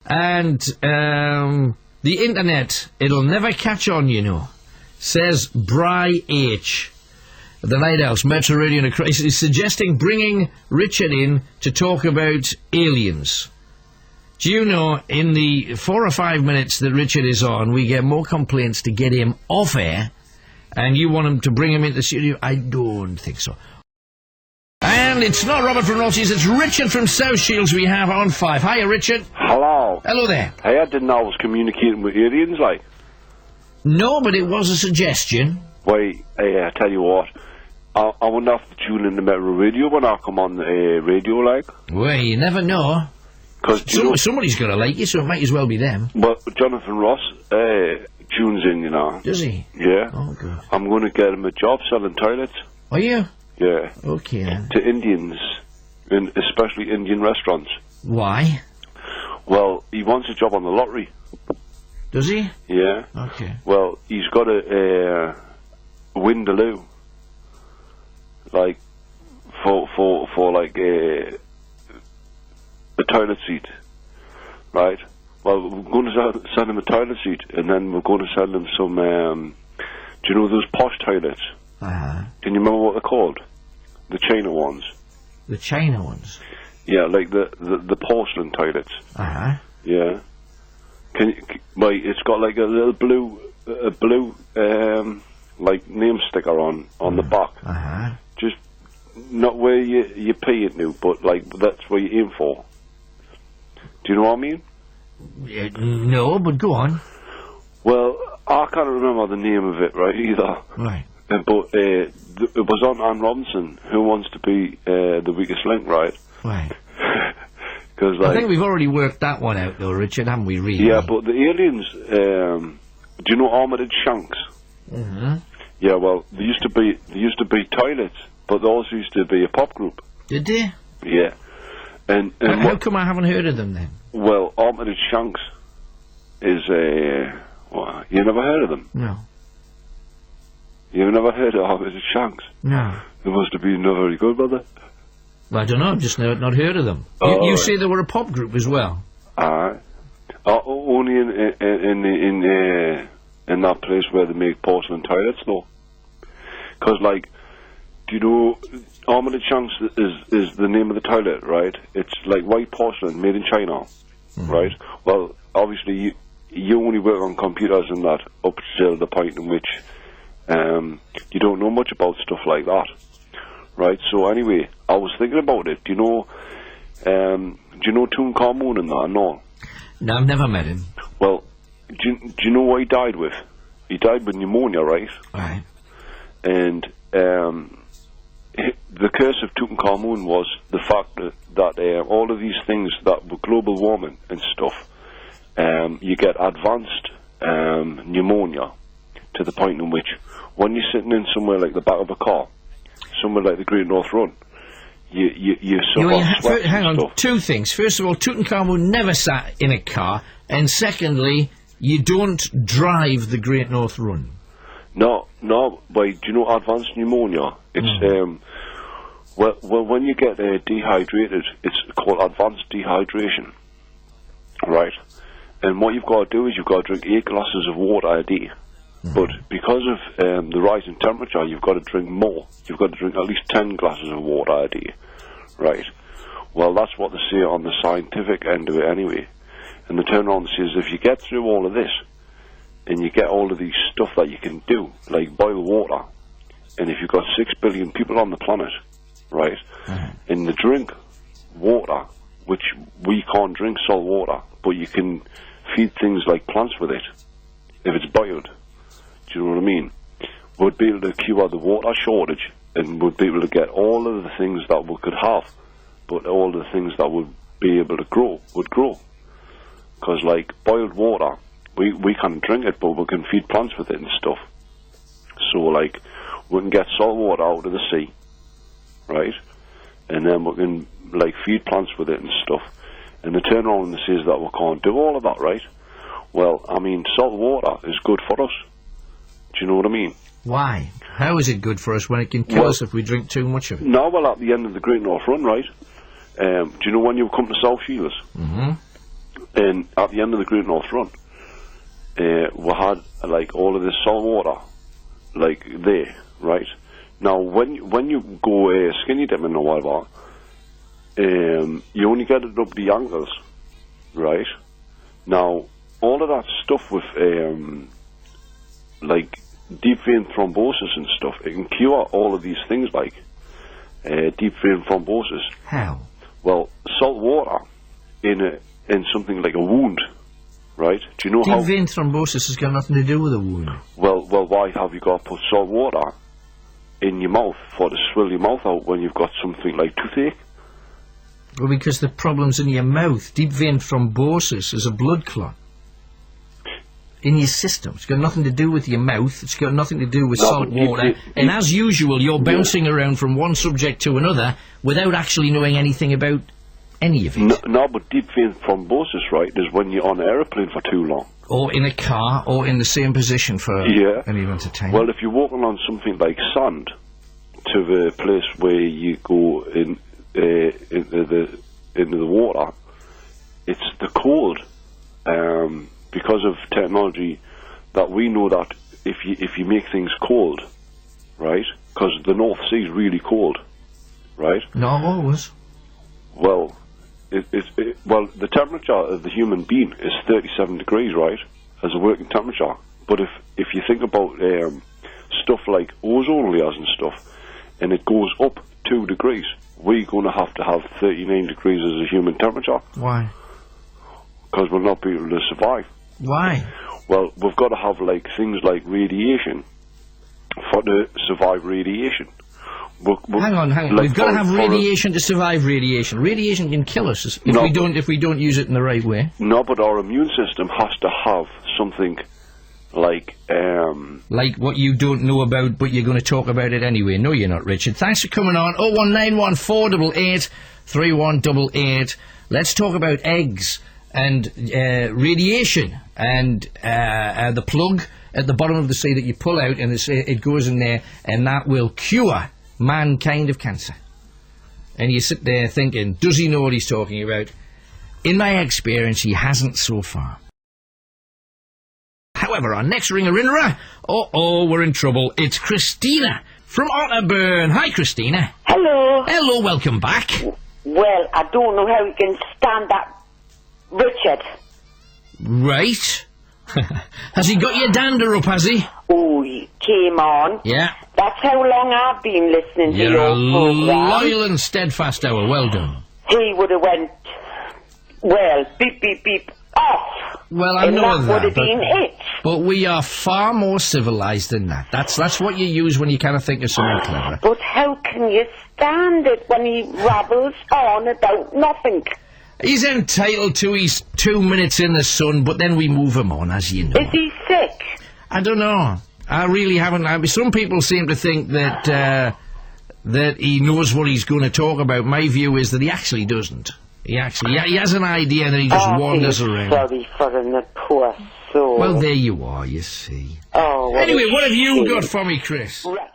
And the internet, it'll never catch on, you know, says Bry H. The Lighthouse, Metro Radio in a Crisis, is suggesting bringing Richard in to talk about aliens. Do you know, in the 4 or 5 minutes that Richard is on, we get more complaints to get him off air, and you want him to bring him into the studio? I don't think so. And it's not Robert from Rossies, it's Richard from South Shields we have on 5. Hiya, Richard. Hello. Hello there. Hey, I didn't know I was communicating with aliens, like. No, but it was a suggestion. Wait, hey, I tell you what. I wouldn't have to tune in the Metro Radio when I come on the radio, like. Well, you never know. Because somebody's got to like you, so it might as well be them. But Jonathan Ross tunes in, you know. Does he? Yeah. Oh, good. I'm going to get him a job selling toilets. Are you? Yeah. Okay, then. To Indians, especially Indian restaurants. Why? Well, he wants a job on the lottery. Does he? Yeah. Okay. Well, he's got a Windaloo. Like, for like a toilet seat, right? Well, we're going to sell him a toilet seat, and then we're going to sell him some, do you know those posh toilets? Uh-huh. Can you remember what they're called? The China ones. The China ones? Yeah, like the porcelain toilets. Uh-huh. Yeah. Right, it's got like a little blue, like name sticker on the back. Uh-huh. Just not where you pay it now, but like that's where you aim for. Do you know what I mean? No, but go on. Well, I can't remember the name of it right either. Right. But it was on Anne Robinson, Who Wants to Be the Weakest Link, right? Right. Cause, like, I think we've already worked that one out, though, Richard, haven't we, really? Yeah, but the aliens, do you know Armored Shanks? Mm-hmm. Yeah, well, there used to be toilets, but there also used to be a pop group. Did they? Yeah. And how come I haven't heard of them, then? Well, Armored Shanks is well, you never heard of them? No. You've never heard of Armored Shanks? No. They must have been not very good, brother. Well, I don't know, I've just not heard of them. You right. Say they were a pop group as well? Only in that place where they make porcelain toilets, though. Because, like, do you know, Armored Shanks is the name of the toilet, right? It's like white porcelain made in China, right? Well, obviously, you only work on computers and that up till the point in which you don't know much about stuff like that, right? So anyway, I was thinking about it. Do you know Tutankhamun and that? No, I've never met him. Well, do you know what he died with? He died with pneumonia, right? Right. And the curse of Tutankhamun was the fact that all of these things that were global warming and stuff, you get advanced pneumonia to the point in which when you're sitting in somewhere like the back of a car, somewhere like the Great North Run, you sweat. Hang on, two things. First of all, Tutankhamun never sat in a car, and secondly, you don't drive the Great North Run. No, wait, do you know advanced pneumonia? It's, well, when you get dehydrated, it's called advanced dehydration, right? And what you've got to do is you've got to drink 8 glasses of water a day. But because of the rise in temperature, you've got to drink more. You've got to drink at least 10 glasses of water a day, right? Well, that's what they say on the scientific end of it anyway. And they turn around and say, if you get through all of this, and you get all of these stuff that you can do, like boil water, and if you've got 6 billion people on the planet, right, and they drink water, which we can't drink salt water, but you can feed things like plants with it, if it's boiled. Do you know what I mean? We'd be able to cure the water shortage, and we'd be able to get all of the things that we could have, but all the things that would be able to grow would grow. Because, like, boiled water, we can't drink it, but we can feed plants with it and stuff. So, like, we can get salt water out of the sea, right? And then we can, like, feed plants with it and stuff. And they turn around and says that we can't do all of that, right? Well, I mean, salt water is good for us. Do you know what I mean? Why? How is it good for us when it can kill us if we drink too much of it? No, well, at the end of the Great North Run, right? Do you know when you come to South Shields? Mm-hmm. And at the end of the Great North Run, we had like all of this salt water, like there, right? Now, when you go skinny dipping or whatever, you only get it up the ankles, right? Now, all of that stuff with like deep vein thrombosis and stuff, it can cure all of these things like deep vein thrombosis. How? Well, salt water in something like a wound, right? Do you know how Deep vein thrombosis has got nothing to do with a wound. Well, why have you got to put salt water in your mouth for to swill your mouth out when you've got something like toothache? Well, because the problem's in your mouth. Deep vein thrombosis is a blood clot in your system. It's got nothing to do with your mouth. It's got nothing to do with salt water. And as usual, you're bouncing around from one subject to another without actually knowing anything about any of it. No, but deep vein thrombosis, right, is when you're on an aeroplane for too long. Or in a car, or in the same position for any amount of time. Well, if you're walking on something like sand to the place where you go into the water, it's the cold. Because of technology, that we know that if you make things cold, right? Because the North Sea is really cold, right? Not always. Well, the temperature of the human being is 37 degrees, right, as a working temperature. But if you think about stuff like ozone layers and stuff, and it goes up 2 degrees, we're going to have 39 degrees as a human temperature. Why? Because we'll not be able to survive. Why? Well, we've got to have like things like radiation for to survive radiation. Hang on. Like we've got to have radiation to survive radiation. Radiation can kill us if we don't use it in the right way. No, but our immune system has to have something like what you don't know about, but you're going to talk about it anyway. No, you're not, Richard. Thanks for coming on. 0191488 3188. Let's talk about eggs and radiation and the plug at the bottom of the sea that you pull out and it goes in there, and that will cure mankind of cancer. And you sit there thinking, does he know what he's talking about? In my experience, he hasn't so far. However, our next ringer-innerer, we're in trouble. It's Christina from Otterburn. Hi, Christina. Hello. Hello, welcome back. Well, I don't know how you can stand that Richard. Right. Has he got your dander up, has he? Oh, he came on. Yeah. That's how long I've been listening to You're your a program. loyal and steadfast owl. Well done. He would have went, beep, beep, beep, off. Well, I know that that. would have been it. But we are far more civilised than that. That's what you use when you kind of think of something clever. But how can you stand it when he rabbles on about nothing? He's entitled to his 2 minutes in the sun, but then we move him on, as you know. Is he sick? I don't know. I really haven't. Some people seem to think that he knows what he's going to talk about. My view is that he actually doesn't. He has an idea that he just wanders around. Sorry for him, the poor soul. Well, there you are, you see. Oh, anyway, what have you got for me, Chris? Right.